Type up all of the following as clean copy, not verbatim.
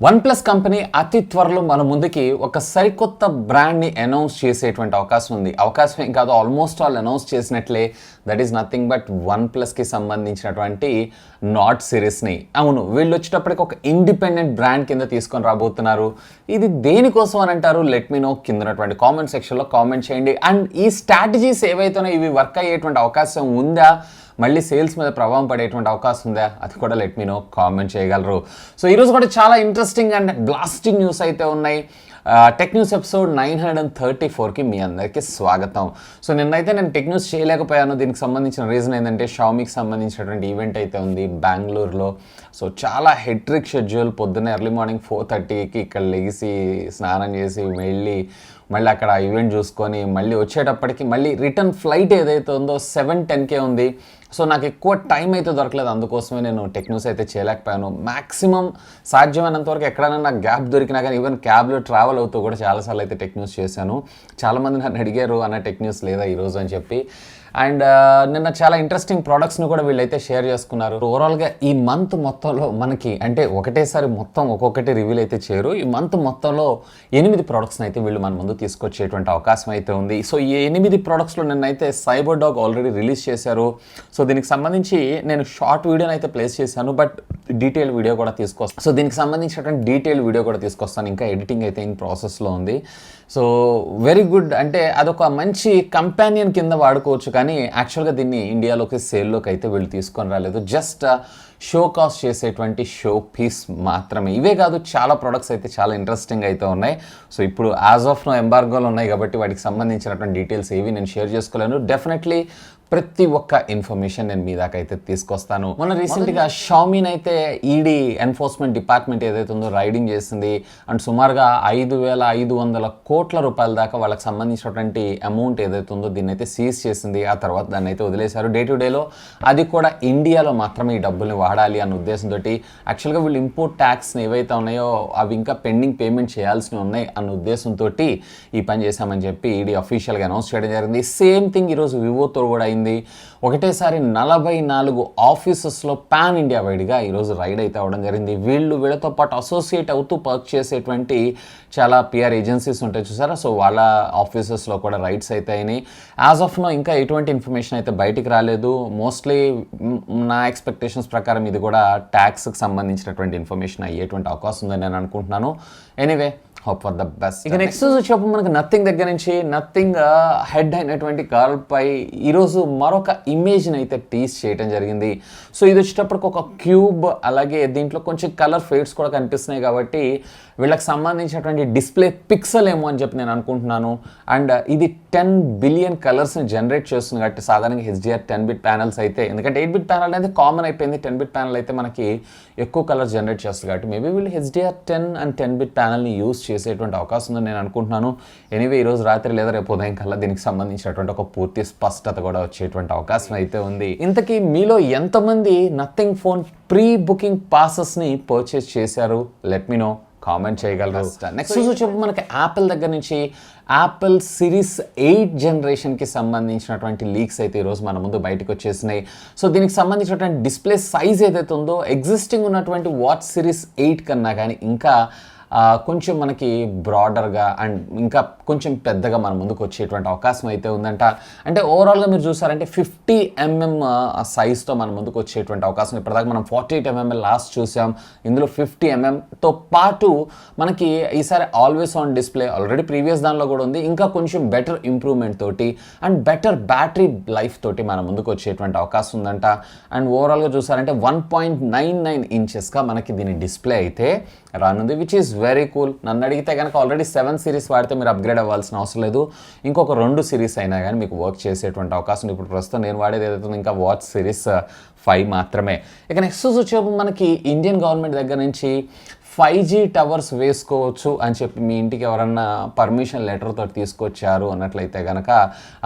One plus company అతి త్వరలో మన ముందుకి ఒక సరికొత్త బ్రాండ్ని అనౌన్స్ చేసేటువంటి అవకాశం ఉంది. అవకాశం ఏం కాదు, ఆల్మోస్ట్ ఆల్ అనౌన్స్ చేసినట్లే. That is nothing but one ప్లస్కి సంబంధించినటువంటి నాట్ సిరీస్ని. అవును, వీళ్ళు వచ్చేటప్పటికి ఒక ఇండిపెండెంట్ బ్రాండ్ కింద తీసుకొని రాబోతున్నారు. ఇది దేనికోసం అని అంటారు? లెట్ మీ నో కింద ఉన్నటువంటి కామెంట్ సెక్షన్లో కామెంట్ చేయండి. అండ్ ఈ స్ట్రాటజీస్ ఏవైతేనో ఇవి వర్క్ అయ్యేటువంటి అవకాశం ఉందా, మళ్ళీ సేల్స్ మీద ప్రభావం పడేటువంటి అవకాశం ఉందా, అది కూడా లెట్ మీ నో కామెంట్ చేయగలరు. సో ఈరోజు కూడా చాలా ఇంట్రెస్టింగ్ అండ్ బ్లాస్టింగ్ న్యూస్ అయితే ఉన్నాయి. టెక్ న్యూస్ ఎపిసోడ్ 934కి మీ అందరికీ స్వాగతం. సో నిన్నైతే నేను టెక్ న్యూస్ చేయలేకపోయాను. దీనికి సంబంధించిన రీజన్ ఏంటంటే షామీకి సంబంధించినటువంటి ఈవెంట్ అయితే ఉంది బెంగళూరులో. సో చాలా హెక్టిక్ షెడ్యూల్. పొద్దున్న ఎర్లీ మార్నింగ్ 4:30కి ఇక్కడ లెగిసి స్నానం చేసి మళ్ళీ అక్కడ ఈవెంట్ చూసుకొని మళ్ళీ వచ్చేటప్పటికి మళ్ళీ రిటర్న్ ఫ్లైట్ ఏదైతే ఉందో 7:10కే ఉంది. సో నాకు ఎక్కువ టైం అయితే దొరకలేదు, అందుకోసమే నేను టెక్ న్యూస్ అయితే చేయలేకపోయాను. మ్యాక్సిమం సాధ్యమైనంత వరకు ఎక్కడైనా నాకు గ్యాప్ దొరికినా కానీ ఈవెన్ క్యాబ్లో ట్రావెల్ అవుతూ కూడా చాలాసార్లు అయితే టెక్ న్యూస్ చేశాను. చాలామంది నన్ను అడిగారు అన్న టెక్ న్యూస్ లేదా ఈరోజు అని చెప్పి. అండ్ నిన్న చాలా ఇంట్రెస్టింగ్ ప్రోడక్ట్స్ని కూడా వీళ్ళైతే షేర్ చేసుకున్నారు. ఓవరాల్గా ఈ మంత్ మొత్తంలో మనకి అంటే ఒకటేసారి మొత్తం ఒక్కొక్కటి రివీల్ అయితే చేయరు. ఈ మంత్ మొత్తంలో 8 ప్రోడక్ట్స్ని అయితే వీళ్ళు మన ముందు తీసుకొచ్చేటువంటి అవకాశం అయితే ఉంది. సో ఈ 8 ప్రోడక్ట్స్లో నిన్నైతే సైబర్ డాగ్ ఆల్రెడీ రిలీజ్ చేశారు. సో దీనికి సంబంధించి నేను షార్ట్ వీడియోని అయితే ప్లేస్ చేశాను, బట్ డీటెయిల్ వీడియో కూడా తీసుకొస్తాను. సో దీనికి సంబంధించినటువంటి డీటెయిల్ వీడియో కూడా తీసుకొస్తాను. ఇంకా ఎడిటింగ్ అయితే ఇన్ ప్రాసెస్లో ఉంది. So very good. అంటే అదొక మంచి కంపానియన్ కింద వాడుకోవచ్చు, కానీ యాక్చువల్గా దీన్ని ఇండియాలోకి సేల్లోకి అయితే వీళ్ళు తీసుకొని రాలేదు. జస్ట్ షో కాస్ట్ చేసేటువంటి షో పీస్ మాత్రమే. ఇవే కాదు, చాలా ప్రొడక్ట్స్ అయితే చాలా ఇంట్రెస్టింగ్ అయితే ఉన్నాయి. సో ఇప్పుడు యాజ్ ఆఫ్ నో ఎంబార్గోలు ఉన్నాయి కాబట్టి వాటికి సంబంధించినటువంటి డీటెయిల్స్ ఏవి నేను షేర్ చేసుకోలేను. డెఫినెట్లీ ప్రతి ఒక్క ఇన్ఫర్మేషన్ నేను మీ దాకా అయితే తీసుకొస్తాను. మొన్న రీసెంట్గా షామీని అయితే ఈడీ ఎన్ఫోర్స్మెంట్ డిపార్ట్మెంట్ ఏదైతే ఉందో రైడింగ్ చేసింది. అండ్ సుమారుగా 5,500 కోట్ల రూపాయల దాకా వాళ్ళకి సంబంధించినటువంటి అమౌంట్ ఏదైతే ఉందో దీన్ని అయితే సీజ్ చేసింది. ఆ తర్వాత దాన్ని అయితే వదిలేశారు. డే టు డేలో అది కూడా ఇండియాలో మాత్రమే ఈ డబ్బుల్ని వాడాలి అన్న ఉద్దేశంతో యాక్చువల్గా వీళ్ళు ఇంపోర్ట్ ట్యాక్స్ని ఏవైతే ఉన్నాయో అవి ఇంకా పెండింగ్ పేమెంట్ చేయాల్సినవి ఉన్నాయి అన్న ఉద్దేశంతో ఈ పని చేశామని చెప్పి ఈడీ అఫీషియల్గా అనౌన్స్ చేయడం జరిగింది. సేమ్ థింగ్ ఈరోజు వివోతో కూడా అయింది. ఒకటేసారి 44 ఆఫీసెస్లో పాన్ ఇండియా వైడ్గా ఈరోజు రైడ్ అయితే అవ్వడం జరిగింది. వీళ్ళతో పాటు అసోసియేట్ అవుతూ వర్క్ చేసేటువంటి చాలా పిఆర్ ఏజెన్సీస్ ఉంటాయి చూసారా. సో వాళ్ళ ఆఫీసెస్లో కూడా రైడ్స్ అయితే అయినాయి. యాజ్ ఆఫ్ నో ఇంకా ఎటువంటి ఇన్ఫర్మేషన్ అయితే బయటికి రాలేదు. మోస్ట్లీ నా ఎక్స్పెక్టేషన్స్ ప్రకారం ఇది కూడా ట్యాక్స్కి సంబంధించినటువంటి ఇన్ఫర్మేషన్ అయ్యేటువంటి అవకాశం ఉందని నేను అనుకుంటున్నాను. Anyway, hope for the best. ఇక నెక్స్ట్ వచ్చేప్పుడు మనకి నథింగ్ దగ్గర నుంచి నథింగ్ హెడ్ అయినటువంటి కార్పై ఈరోజు మరొక ఇమేజ్ని అయితే టీస్ చేయడం జరిగింది. సో ఇది వచ్చేటప్పటికి ఒక క్యూబ్, అలాగే దీంట్లో కొంచెం కలర్ ఫేడ్స్ కూడా కనిపిస్తున్నాయి కాబట్టి వీళ్ళకి సంబంధించినటువంటి డిస్ప్లే పిక్సెల్ ఏమో అని చెప్పి నేను అనుకుంటున్నాను. అండ్ ఇది 10 బిలియన్ కలర్స్ని జనరేట్ చేస్తుంది కాబట్టి సాధారణంగా HDR 10-bit ప్యానల్స్ అయితే, ఎందుకంటే 8-bit ప్యానల్ అనేది కామన్ అయిపోయింది, 10-bit ప్యానల్ అయితే మనకి ఎక్కువ కలర్స్ జనరేట్ చేస్తుంది కాబట్టి మేబీ వీళ్ళు HDR 10 అండ్ 10-bit ప్యానల్ని యూస్ చేసేటువంటి అవకాశం ఉందని నేను అనుకుంటున్నాను. ఎనీవే ఈరోజు రాత్రి లేదా రేపు ఉదయం కల్లా దీనికి సంబంధించినటువంటి ఒక పూర్తి స్పష్టత కూడా వచ్చేటువంటి అవకాశం అయితే ఉంది. ఇంతకీ మీలో ఎంతమంది నథింగ్ ఫోన్ ప్రీ బుకింగ్ పాసెస్ని పర్చేస్ చేశారు? లెట్ మీ నో, కామెంట్ చేయగలరు. నెక్స్ట్ వచ్చేప్పుడు మనకి యాపిల్ దగ్గర నుంచి యాపిల్ సిరీస్ 8 జనరేషన్కి సంబంధించినటువంటి లీక్స్ అయితే ఈరోజు మన ముందు బయటకు వచ్చేసినాయి. సో దీనికి సంబంధించినటువంటి డిస్ప్లే సైజ్ ఏదైతే ఉందో ఎగ్జిస్టింగ్ ఉన్నటువంటి వాచ్ సిరీస్ 8 కన్నా కానీ ఇంకా కొంచెం మనకి బ్రాడర్గా అండ్ ఇంకా కొంచెం పెద్దగా మన ముందుకు వచ్చేటువంటి అవకాశం అయితే ఉందంట. అంటే ఓవరాల్గా మీరు చూసారంటే 50 mm సైజ్తో మన ముందుకు వచ్చేటువంటి అవకాశం. ఇప్పటిదాకా మనం 48 mm లాస్ట్ చూసాం, ఇందులో 50 mmతో పాటు మనకి ఈసారి always on display already previous దానిలో కూడా ఉంది, ఇంకా కొంచెం బెటర్ ఇంప్రూవ్మెంట్ తోటి అండ్ బెటర్ బ్యాటరీ లైఫ్ తోటి మన ముందుకు వచ్చేటువంటి అవకాశం ఉందంట. అండ్ ఓవరాల్గా చూసారంటే 1.99 ఇంచెస్గా మనకి దీని డిస్ప్లే అయితే రానుంది, విచ్ ఈస్ వెరీ కూల్. నన్ను అడిగితే కనుక ఆల్రెడీ 7 సిరీస్ వాడితే మీరు అప్గ్రేడ్ అవ్వాల్సిన అవసరం లేదు, ఇంకొక 2 సిరీస్ అయినా కానీ మీకు వర్క్ చేసేటువంటి అవకాశం. ఇప్పుడు ప్రస్తుతం నేను వాడేది ఏదైతే ఇంకా వాచ్ సిరీస్ 5 మాత్రమే. ఇక నెక్స్ట్ వచ్చేప్పుడు మనకి ఇండియన్ గవర్నమెంట్ దగ్గర నుంచి 5G టవర్స్ వేసుకోవచ్చు అని చెప్పి మీ ఇంటికి ఎవరన్నా పర్మిషన్ లెటర్తో తీసుకొచ్చారు అన్నట్లయితే కనుక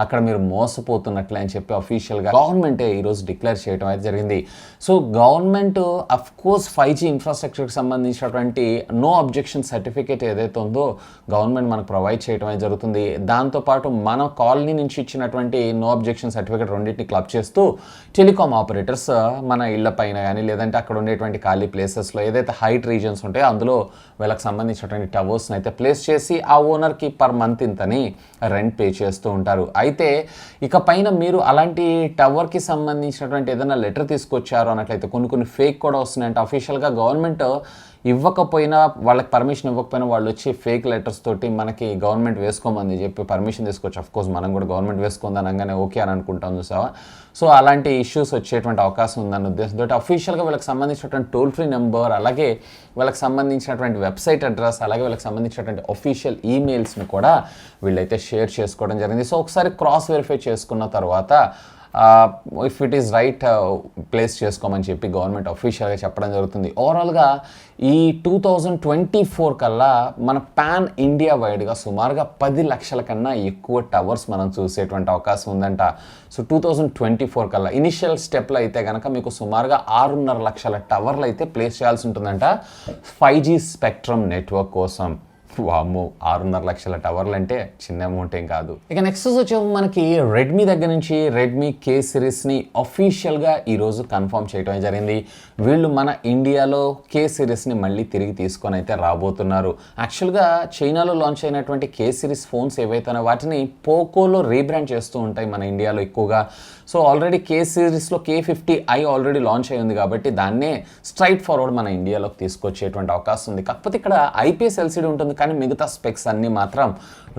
అక్కడ మీరు మోసపోతున్నట్లే అని చెప్పి అఫీషియల్గా గవర్నమెంటే ఈరోజు డిక్లేర్ చేయడం అయితే జరిగింది. So government of course 5G ఇన్ఫ్రాస్ట్రక్చర్కి సంబంధించినటువంటి నో అబ్జెక్షన్ సర్టిఫికేట్ ఏదైతే ఉందో గవర్నమెంట్ మనకు ప్రొవైడ్ చేయడం అయితే జరుగుతుంది. దాంతోపాటు మన కాలనీ నుంచి ఇచ్చినటువంటి నో అబ్జెక్షన్ సర్టిఫికేట్ రెండింటిని క్లబ్ చేస్తూ టెలికామ్ ఆపరేటర్స్ మన ఇళ్ల పైన కానీ లేదంటే అక్కడ ఉండేటువంటి ఖాళీ ప్లేసెస్లో ఏదైతే హైట్ రీజన్స్ ఉంటాయి అందులో వీళ్ళకి సంబంధించినటువంటి టవర్స్ని అయితే ప్లేస్ చేసి ఆ ఓనర్కి పర్ మంత్ ఇంతని రెంట్ పే చేస్తూ ఉంటారు. అయితే ఇక పైన మీరు అలాంటి టవర్కి సంబంధించినటువంటి ఏదైనా లెటర్ తీసుకొచ్చారు అన్నట్లయితే కొన్ని ఫేక్ కూడా వస్తున్నాయంటే అఫీషియల్గా గవర్నమెంట్ ఇవ్వకపోయినా వాళ్ళకి పర్మిషన్ ఇవ్వకపోయినా వాళ్ళు వచ్చి ఫేక్ లెటర్స్ తోటి మనకి గవర్నమెంట్ వేసుకోమని చెప్పి పర్మిషన్ తీసుకోవచ్చు. అఫ్కోర్స్ మనం కూడా గవర్నమెంట్ వేసుకుందని అనగానే ఓకే అని అనుకుంటాం చూసావా. సో అలాంటి ఇష్యూస్ వచ్చేటువంటి అవకాశం ఉందన్న ఉద్దేశంతో అఫీషియల్గా వీళ్ళకి సంబంధించినటువంటి టోల్ ఫ్రీ నెంబర్, అలాగే వీళ్ళకి సంబంధించినటువంటి వెబ్సైట్ అడ్రస్, అలాగే వీళ్ళకి సంబంధించినటువంటి అఫీషియల్ ఈమెయిల్స్ని కూడా వీళ్ళైతే షేర్ చేసుకోవడం జరిగింది. సో ఒకసారి క్రాస్ వెరిఫై చేసుకున్న తర్వాత if it is right place చేసుకోమని చెప్పి గవర్నమెంట్ అఫీషియల్గా చెప్పడం జరుగుతుంది. ఓవరాల్గా ఈ 2024 కల్లా మన పాన్ ఇండియా వైడ్గా సుమారుగా 10 లక్షల కన్నా ఎక్కువ టవర్స్ మనం చూసేటువంటి అవకాశం ఉందంట. సో 2024 కల్లా ఇనిషియల్ స్టెప్లో అయితే కనుక మీకు సుమారుగా 6.5 లక్షల టవర్లు అయితే ప్లేస్ చేయాల్సి ఉంటుందంట 5G స్పెక్ట్రమ్ నెట్వర్క్ కోసం. వామ్మో, 6.5 లక్షల టవర్లు అంటే చిన్న అమౌంట్ ఏం కాదు. ఇక నెక్స్ట్ వచ్చే మనకి రెడ్మీ దగ్గర నుంచి రెడ్మీ కే సిరీస్ని అఫీషియల్గా ఈరోజు కన్ఫర్మ్ చేయడం జరిగింది. వీళ్ళు మన ఇండియాలో కే సిరీస్ని మళ్ళీ తిరిగి తీసుకొని అయితే రాబోతున్నారు. యాక్చువల్గా చైనాలో లాంచ్ అయినటువంటి కే సిరీస్ ఫోన్స్ ఏవైతే వాటిని పోకోలో రీబ్రాండ్ చేస్తూ ఉంటాయి మన ఇండియాలో ఎక్కువగా. సో ఆల్రెడీ కే సిరీస్లో K50i ఆల్రెడీ లాంచ్ అయ్యింది కాబట్టి దాన్నే స్ట్రైట్ ఫార్వర్డ్ మన ఇండియాలోకి తీసుకొచ్చేటువంటి అవకాశం ఉంది. కాకపోతే ఇక్కడ IPS LCD ఉంటుంది కానీ మిగతా స్పెక్స్ అన్నీ మాత్రం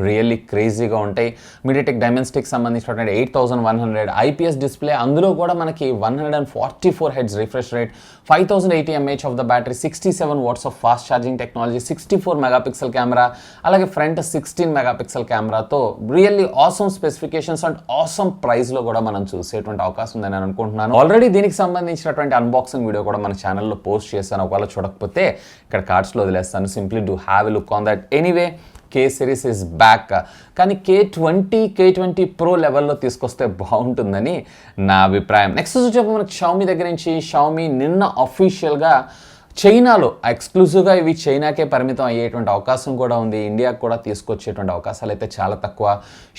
రియల్లీ క్రేజీగా ఉంటాయి. మీడియాటెక్ డైమెన్సిటీకి సంబంధించినటువంటి 8100 IPS డిస్ప్లే, అందులో కూడా మనకి 144 hertz refresh rate, 5080 mAh of the battery, 67 watts of fast charging technology, 64 megapixel camera, అలాగే ఫ్రంట్ 16 మెగాపిక్సెల్ కెమెరాతో really awesome specifications and awesome ప్రైస్లో కూడా మనం చూసేటువంటి అవకాశం ఉందని నేను అనుకుంటున్నాను. ఆల్రెడీ దీనికి సంబంధించినటువంటి అన్బాక్సింగ్ వీడియో కూడా మన ఛానల్లో పోస్ట్ చేశాను. ఒకవేళ చూడకపోతే ఇక్కడ కార్డ్స్లో వదిలేస్తాను. Simply do have a look on that. Anyway, K series is back. కానీ K20 Pro లెవెల్లో తీసుకొస్తే బాగుంటుందని నా అభిప్రాయం. నెక్స్ట్ వచ్చేప్పుడు మనకి Xiaomi దగ్గర నుంచి Xiaomi నిన్న అఫీషియల్గా చైనాలో ఎక్స్క్లూజివ్గా ఇవి చైనాకే పరిమితం అయ్యేటువంటి అవకాశం కూడా ఉంది. ఇండియాకి కూడా తీసుకొచ్చేటువంటి అవకాశాలు అయితే చాలా తక్కువ.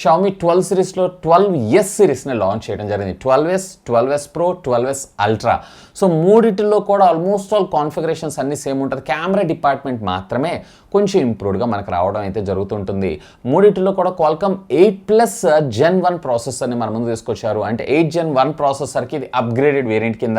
Xiaomi 12 సిరీస్లో 12S సిరీస్ని లాంచ్ చేయడం జరిగింది. 12S, 12S Pro, 12S Ultra. So మూడిటిల్లో కూడా ఆల్మోస్ట్ ఆల్ కాన్ఫిగరేషన్స్ అన్నీ సేమ్ ఉంటుంది. కెమెరా డిపార్ట్మెంట్ మాత్రమే కొంచెం ఇంప్రూవ్డ్గా మనకు రావడం అయితే జరుగుతుంటుంది. మూడిటిలో కూడా Qualcomm 8+ Gen 1 ప్రాసెసర్ని మన ముందు తీసుకొచ్చారు. అంటే 8 Gen 1 ప్రాసెసర్కి ఇది అప్గ్రేడెడ్ వేరియంట్ కింద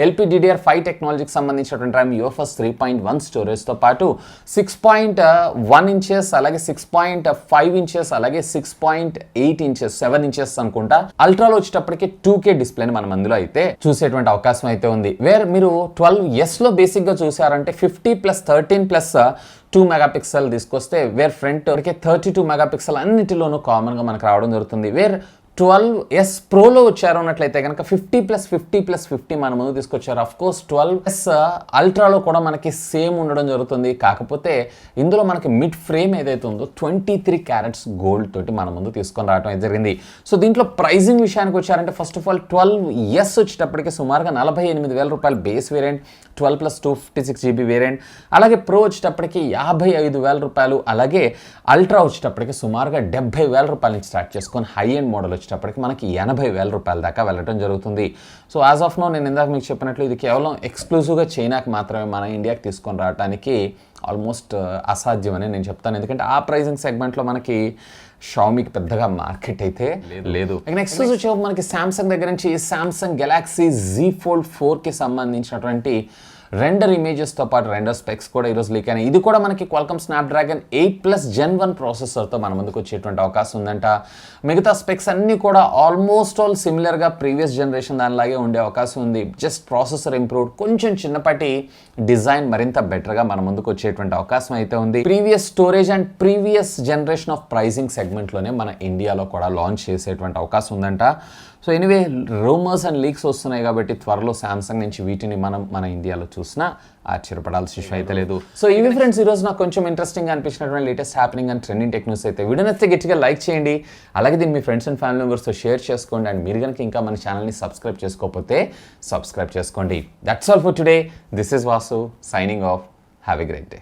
LPDDR5 టెక్నాలజీకి సంబంధించినటువంటి RAM UFS 3.1 స్టోరేజ్తో పాటు 6.1 ఇంచెస్, అలాగే 6.5 ఇంచెస్, అలాగే 6.8 ఇంచెస్, 7 ఇంచెస్ అనుకుంటా. అల్ట్రాలో వచ్చేటప్పటికి 2K డిస్ప్లేని మనం అందులో అయితే చూసేటువంటి అవకాశం అయితే ఉంది. వేర్ మీరు 12Sలో బేసిక్గా చూసారంటే 50+13+2 మెగాపిక్సెల్ తీసుకొస్తే వేర్ ఫ్రంట్ 32 మెగాపిక్సెల్ అన్నిటిలోనూ కామన్గా మనకు రావడం జరుగుతుంది. వేర్ 12S Proలో వచ్చారు అన్నట్లయితే కనుక 50+50+50 మన ముందు తీసుకొచ్చారు. అఫ్ కోర్స్ 12S Ultraలో కూడా మనకి సేమ్ ఉండడం జరుగుతుంది. కాకపోతే ఇందులో మనకి మిడ్ ఫ్రేమ్ ఏదైతే ఉందో 23 క్యారెట్స్ గోల్డ్ తోటి మన ముందు తీసుకొని రావడం అయితే జరిగింది. సో దీంట్లో ప్రైజింగ్ విషయానికి వచ్చారంటే ఫస్ట్ ఆఫ్ ఆల్ 12S వచ్చేటప్పటికి సుమారుగా 48,000 రూపాయలు బేస్ వేరియంట్, 12+256GB వేరియంట్, అలాగే ప్రో వచ్చేటప్పటికి 55,000 రూపాయలు, అలాగే అల్ట్రా వచ్చేటప్పటికి సుమారుగా 70,000 రూపాయల నుంచి స్టార్ట్ చేసుకొని హై ఎండ్ మోడల్ వచ్చేటప్పటికి మనకి 80,000 రూపాయల దాకా వెళ్ళడం జరుగుతుంది. సో యాజ్ ఆఫ్ నో నేను ఇందాక మీకు చెప్పినట్లు ఇది కేవలం ఎక్స్క్లూజివ్గా చైనాకి మాత్రమే మన ఇండియాకి తీసుకొని రావడానికి ఆల్మోస్ట్ అసాధ్యం అని నేను చెప్తాను. ఎందుకంటే ఆ ప్రైజింగ్ సెగ్మెంట్లో మనకి Xiaomiకి పెద్దగా మార్కెట్ అయితే లేదు. నెక్స్ట్ వచ్చే మనకి సామ్సంగ్ దగ్గర నుంచి సామ్సంగ్ గెలాక్సీ Z Fold 4కి సంబంధించినటువంటి రెండర్ ఇమేజెస్తో పాటు రెండర్ స్పెక్స్ కూడా ఈరోజు లీక్ అయినాయి. ఇది కూడా మనకి Qualcomm Snapdragon 8+ Gen 1 ప్రాసెసర్తో మన ముందుకు వచ్చేటువంటి అవకాశం ఉందంట. మిగతా స్పెక్స్ అన్నీ కూడా ఆల్మోస్ట్ ఆల్ సిమిలర్గా ప్రీవియస్ జనరేషన్ దానిలాగే ఉండే అవకాశం ఉంది. జస్ట్ ప్రాసెసర్ ఇంప్రూవ్డ్, కొంచెం చిన్నపాటి డిజైన్ మరింత బెటర్గా మన ముందుకు వచ్చేటువంటి అవకాశం అయితే ఉంది. Previous storage and previous generation of pricing సెగ్మెంట్లోనే మన ఇండియాలో కూడా లాంచ్ చేసేటువంటి అవకాశం ఉందంట. So anyway, rumours and leaks వస్తున్నాయి కాబట్టి త్వరలో సామ్సంగ్ నుంచి వీటిని మనం మన ఇండియాలో చూసినా ఆశ్చర్యపడాల్సిన విషయం అయితే లేదు. సో ఇవి ఫ్రెండ్స్ ఈరోజు నాకు కొంచెం ఇంట్రెస్టింగ్గా అనిపించినటువంటి latest happening and trending tech news అయితే. వీడియో నచ్చితే గట్టిగా లైక్ చేయండి, అలాగే దీన్ని మీ ఫ్రెండ్స్ అండ్ ఫ్యామిలీ మెంబర్స్తో షేర్ చేసుకోండి. అండ్ మీరు కనుక ఇంకా మన ఛానల్ని సబ్స్క్రైబ్ చేసుకోకపోతే సబ్స్క్రైబ్ చేసుకోండి. That's all for today. This is Vasu signing off. Have a great day.